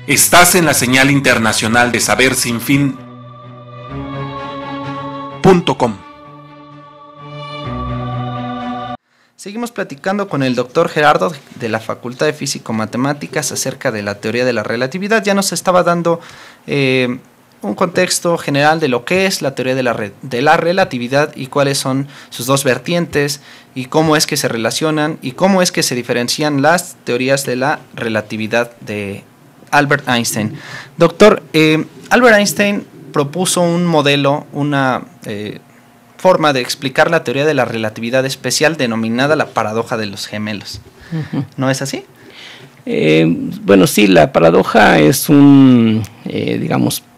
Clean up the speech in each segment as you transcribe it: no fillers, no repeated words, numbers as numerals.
Estás en la señal internacional de Saber Sin Fin.com. Seguimos platicando con el doctor Gerardo de la Facultad de Físico-Matemáticas acerca de la teoría de la relatividad. Ya nos estaba dando un contexto general de lo que es la teoría de la relatividad y cuáles son sus dos vertientes y cómo es que se relacionan y cómo es que se diferencian las teorías de la relatividad de Albert Einstein. Doctor, Albert Einstein propuso un modelo, una forma de explicar la teoría de la relatividad especial denominada la paradoja de los gemelos. ¿No es así? Bueno, sí, la paradoja es un,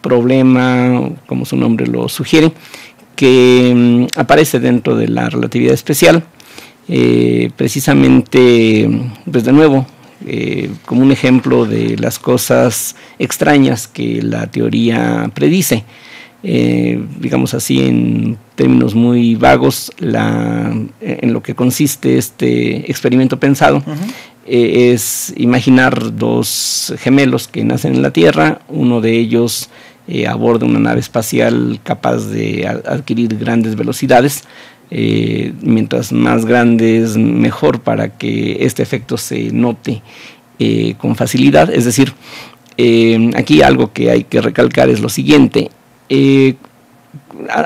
problema, como su nombre lo sugiere, que aparece dentro de la relatividad especial, precisamente, pues de nuevo, como un ejemplo de las cosas extrañas que la teoría predice. Digamos así, en términos muy vagos, en lo que consiste este experimento pensado, es imaginar dos gemelos que nacen en la Tierra. Uno de ellos aborda una nave espacial capaz de adquirir grandes velocidades. Mientras más grandes, mejor, para que este efecto se note con facilidad. Es decir, aquí algo que hay que recalcar es lo siguiente.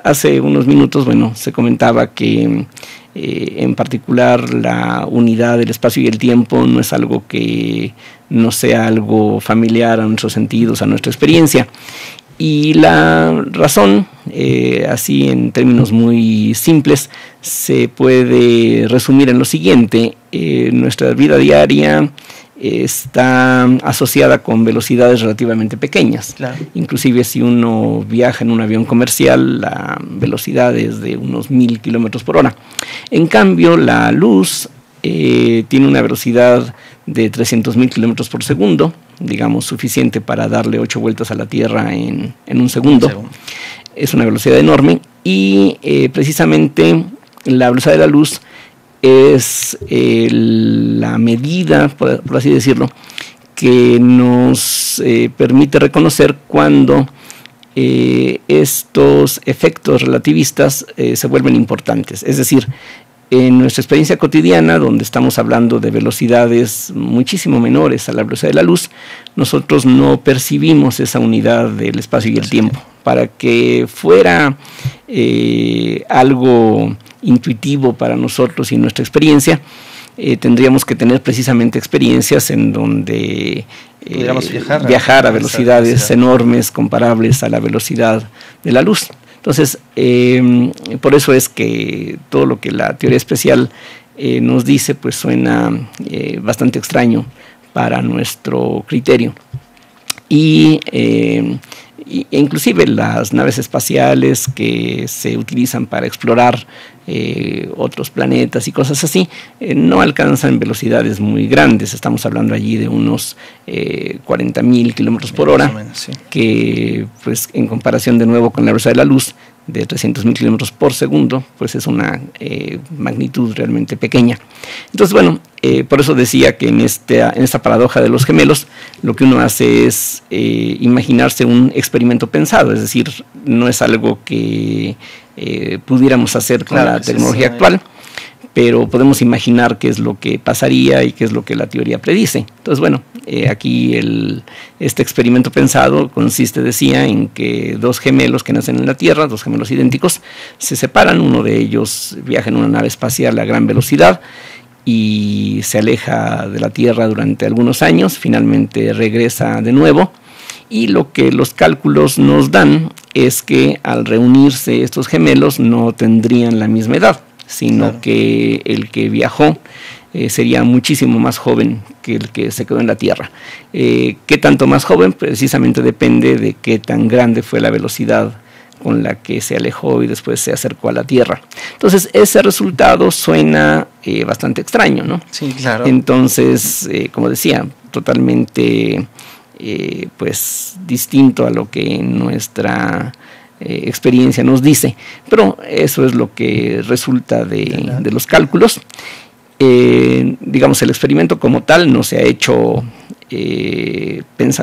Hace unos minutos, se comentaba que en particular la unidad del espacio y el tiempo no es algo que no sea algo familiar a nuestros sentidos, a nuestra experiencia. Y la razón, así en términos muy simples, se puede resumir en lo siguiente. Nuestra vida diaria está asociada con velocidades relativamente pequeñas. Claro. Inclusive si uno viaja en un avión comercial, la velocidad es de unos 1000 kilómetros por hora. En cambio, la luz tiene una velocidad de 300.000 kilómetros por segundo, digamos suficiente para darle 8 vueltas a la Tierra en un segundo. Es una velocidad enorme y precisamente la velocidad de la luz es la medida, por así decirlo, que nos permite reconocer cuando estos efectos relativistas se vuelven importantes. Es decir, en nuestra experiencia cotidiana, donde estamos hablando de velocidades muchísimo menores a la velocidad de la luz, nosotros no percibimos esa unidad del espacio y el tiempo. Para que fuera algo intuitivo para nosotros y nuestra experiencia, tendríamos que tener precisamente experiencias en donde viajar a velocidades enormes, comparables a la velocidad de la luz. Entonces, por eso es que todo lo que la teoría especial nos dice, pues suena bastante extraño para nuestro criterio. Y inclusive las naves espaciales que se utilizan para explorar otros planetas y cosas así, no alcanzan velocidades muy grandes. Estamos hablando allí de unos 40.000 kilómetros por hora, sí, que pues en comparación de nuevo con la velocidad de la luz de 300.000 kilómetros por segundo, pues es una magnitud realmente pequeña. Entonces, por eso decía que en esta paradoja de los gemelos, lo que uno hace es imaginarse un experimento pensado, es decir, no es algo que pudiéramos hacer con la tecnología actual, pero podemos imaginar qué es lo que pasaría y qué es lo que la teoría predice. Entonces, aquí este experimento pensado consiste, decía, en que dos gemelos que nacen en la Tierra, dos gemelos idénticos, se separan. Uno de ellos viaja en una nave espacial a gran velocidad y se aleja de la Tierra durante algunos años, finalmente regresa de nuevo, y lo que los cálculos nos dan es que al reunirse estos gemelos no tendrían la misma edad, sino que el que viajó sería muchísimo más joven que el que se quedó en la Tierra. ¿Qué tanto más joven? Precisamente depende de qué tan grande fue la velocidad con la que se alejó y después se acercó a la Tierra. Entonces, ese resultado suena bastante extraño, ¿no? Sí, claro. Entonces, como decía, totalmente pues distinto a lo que nuestra experiencia nos dice, pero eso es lo que resulta de los cálculos. El experimento como tal no se ha hecho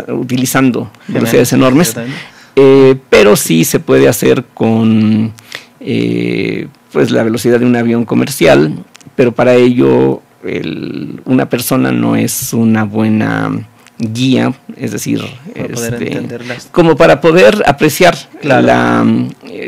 utilizando velocidades enormes, pero sí se puede hacer con pues la velocidad de un avión comercial, pero para ello una persona no es una buena guía, es decir, como para poder apreciar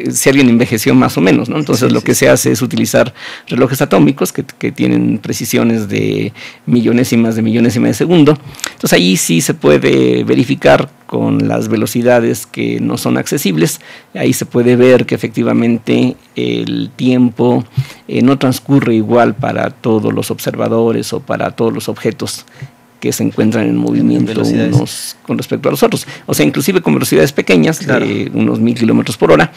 si alguien envejeció más o menos, ¿no? Entonces lo que se hace es utilizar relojes atómicos que tienen precisiones de millonésimas de segundo. Entonces ahí sí se puede verificar con las velocidades que no son accesibles. Ahí se puede ver que efectivamente el tiempo no transcurre igual para todos los observadores o para todos los objetos que se encuentran en movimiento unos con respecto a los otros. O sea, inclusive con velocidades pequeñas, de unos 1000 kilómetros por hora,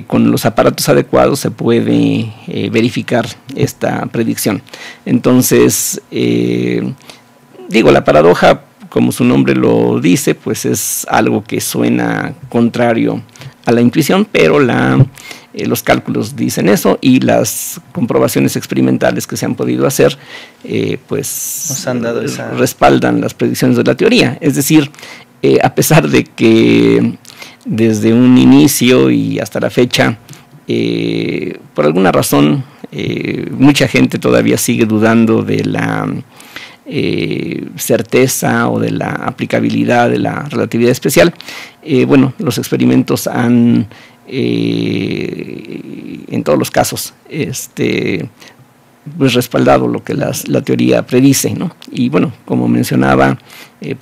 con los aparatos adecuados se puede verificar esta predicción. Entonces, la paradoja, como su nombre lo dice, pues es algo que suena contrario a la intuición, pero los cálculos dicen eso, y las comprobaciones experimentales que se han podido hacer pues nos han dado respaldan las predicciones de la teoría. Es decir, a pesar de que desde un inicio y hasta la fecha, por alguna razón, mucha gente todavía sigue dudando de la certeza o de la aplicabilidad de la relatividad especial. Los experimentos han en todos los casos pues respaldado lo que la teoría predice, ¿no? Y como mencionaba,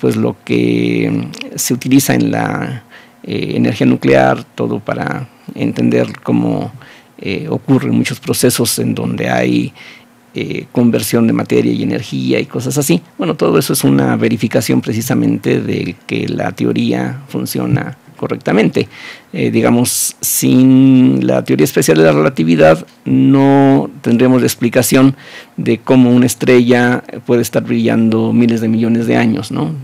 pues lo que se utiliza en la energía nuclear, todo para entender cómo ocurren muchos procesos en donde hay conversión de materia y energía y cosas así. Todo eso es una verificación precisamente de que la teoría funciona correctamente. Sin la teoría especial de la relatividad no tendríamos la explicación de cómo una estrella puede estar brillando miles de millones de años, ¿no?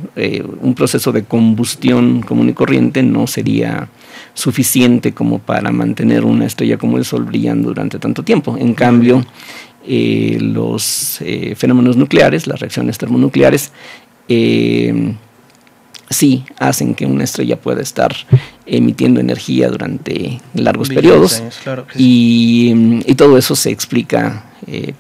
Un proceso de combustión común y corriente no sería suficiente como para mantener una estrella como el Sol brillando durante tanto tiempo. En cambio, los fenómenos nucleares, las reacciones termonucleares, sí hacen que una estrella pueda estar emitiendo energía durante largos periodos, y todo eso se explica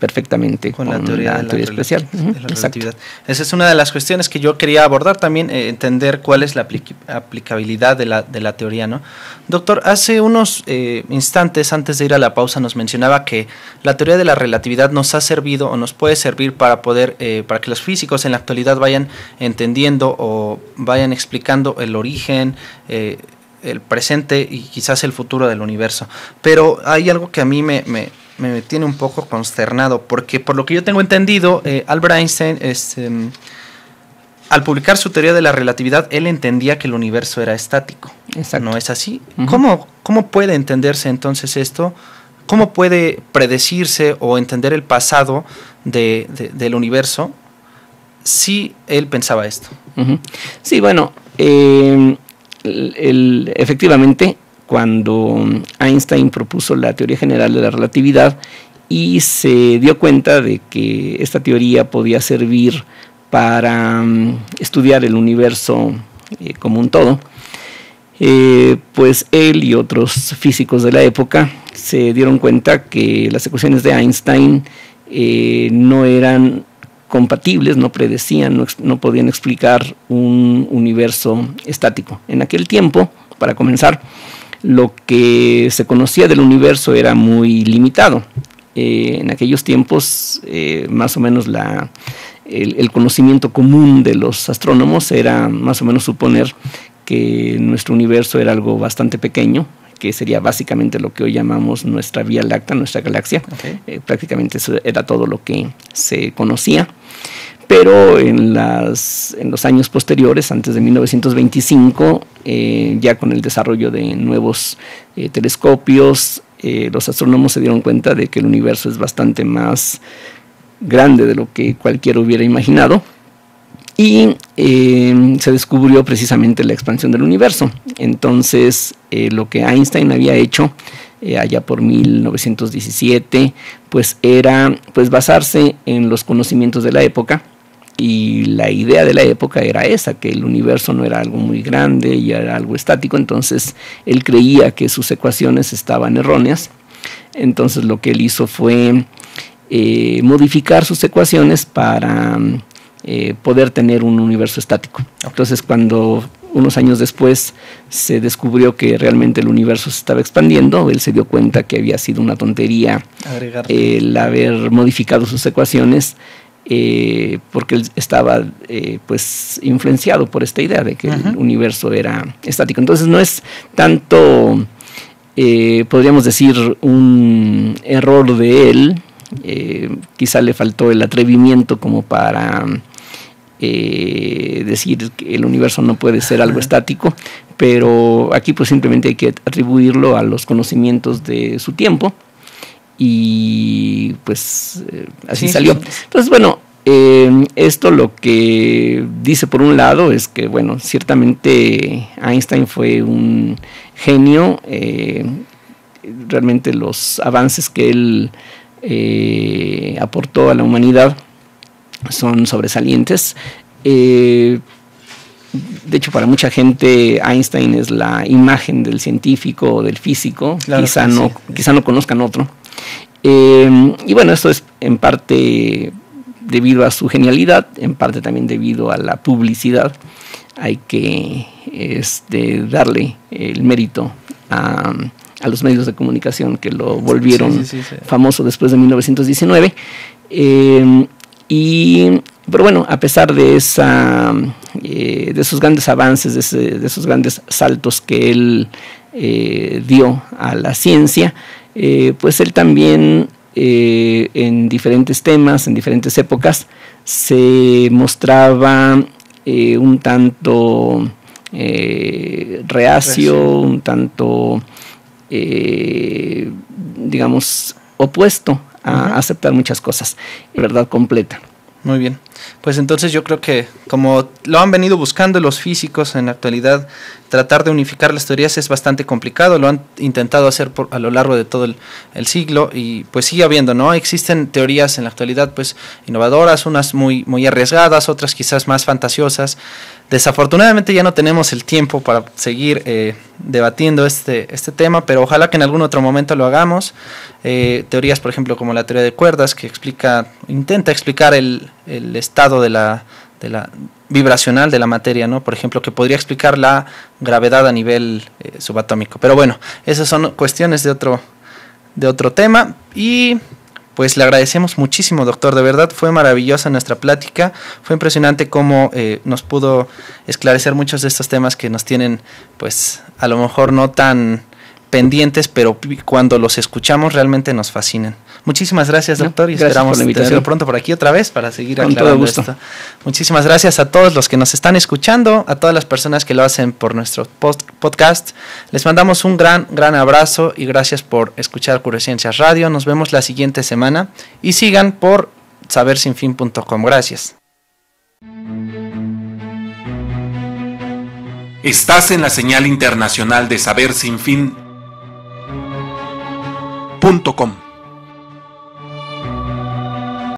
perfectamente con la teoría especial. Relatividad. Esa es una de las cuestiones que yo quería abordar también, entender cuál es la aplicabilidad de la teoría, ¿no? Doctor, hace unos instantes antes de ir a la pausa nos mencionaba que la teoría de la relatividad nos ha servido o nos puede servir para poder, para que los físicos en la actualidad vayan entendiendo o vayan explicando el origen, el presente y quizás el futuro del universo. Pero hay algo que a mí me tiene un poco consternado, porque por lo que yo tengo entendido, Albert Einstein, al publicar su teoría de la relatividad, él entendía que el universo era estático. Exacto. ¿No es así? Uh-huh. ¿Cómo puede entenderse entonces esto? ¿Cómo puede predecirse o entender el pasado del universo si él pensaba esto? Uh-huh. Sí, efectivamente, cuando Einstein propuso la teoría general de la relatividad y se dio cuenta de que esta teoría podía servir para estudiar el universo como un todo, pues él y otros físicos de la época se dieron cuenta que las ecuaciones de Einstein no eran compatibles, no predecían, no podían explicar un universo estático. En aquel tiempo, para comenzar, lo que se conocía del universo era muy limitado. En aquellos tiempos, más o menos el conocimiento común de los astrónomos era más o menos suponer que nuestro universo era algo bastante pequeño, que sería básicamente lo que hoy llamamos nuestra Vía Láctea, nuestra galaxia. Okay. Prácticamente eso era todo lo que se conocía. Pero en los años posteriores, antes de 1925, ya con el desarrollo de nuevos telescopios, los astrónomos se dieron cuenta de que el universo es bastante más grande de lo que cualquiera hubiera imaginado, y se descubrió precisamente la expansión del universo. Entonces, lo que Einstein había hecho allá por 1917, pues era basarse en los conocimientos de la época y la idea de la época era esa, que el universo no era algo muy grande y era algo estático. Entonces él creía que sus ecuaciones estaban erróneas. Entonces lo que él hizo fue modificar sus ecuaciones para poder tener un universo estático. Entonces cuando unos años después se descubrió que realmente el universo se estaba expandiendo, él se dio cuenta que había sido una tontería el haber modificado sus ecuaciones, porque él estaba pues influenciado por esta idea de que el universo era estático. Entonces no es tanto, podríamos decir, un error de él. Quizá le faltó el atrevimiento como para decir que el universo no puede ser algo estático, pero aquí pues simplemente hay que atribuirlo a los conocimientos de su tiempo y pues así salió. Entonces bueno, esto lo que dice por un lado es que bueno, ciertamente Einstein fue un genio, realmente los avances que él aportó a la humanidad son sobresalientes. De hecho, para mucha gente Einstein es la imagen del científico o del físico. Claro, quizá no conozcan otro. Y bueno, esto es en parte debido a su genialidad, en parte también debido a la publicidad. Hay que darle el mérito a los medios de comunicación que lo volvieron famoso después de 1919. Pero bueno, a pesar de esos grandes avances, de esos grandes saltos que él dio a la ciencia, pues él también en diferentes temas, en diferentes épocas, se mostraba un tanto reacio, un tanto digamos opuesto a aceptar muchas cosas, verdad completa. Muy bien, pues entonces yo creo que como lo han venido buscando los físicos en la actualidad, tratar de unificar las teorías es bastante complicado, lo han intentado hacer a lo largo de todo el siglo y pues sigue habiendo, ¿no? Existen teorías en la actualidad pues innovadoras, unas muy, muy arriesgadas, otras quizás más fantasiosas. Desafortunadamente ya no tenemos el tiempo para seguir debatiendo este tema, pero ojalá que en algún otro momento lo hagamos. Teorías, por ejemplo, como la teoría de cuerdas, que intenta explicar el estado de la vibracional de la materia, ¿no? Por ejemplo, que podría explicar la gravedad a nivel subatómico. Pero bueno, esas son cuestiones de otro tema y pues le agradecemos muchísimo, doctor, de verdad fue maravillosa nuestra plática, fue impresionante cómo nos pudo esclarecer muchos de estos temas que nos tienen pues a lo mejor no tan pendientes, pero cuando los escuchamos realmente nos fascinan. Muchísimas gracias, doctor, y esperamos tenerlo pronto por aquí otra vez para seguir aclarando esto. Muchísimas gracias a todos los que nos están escuchando, a todas las personas que lo hacen por nuestro podcast. Les mandamos un gran abrazo y gracias por escuchar Curiosciencias Radio. Nos vemos la siguiente semana y sigan por sabersinfin.com. Gracias. Estás en la señal internacional de sabersinfin.com.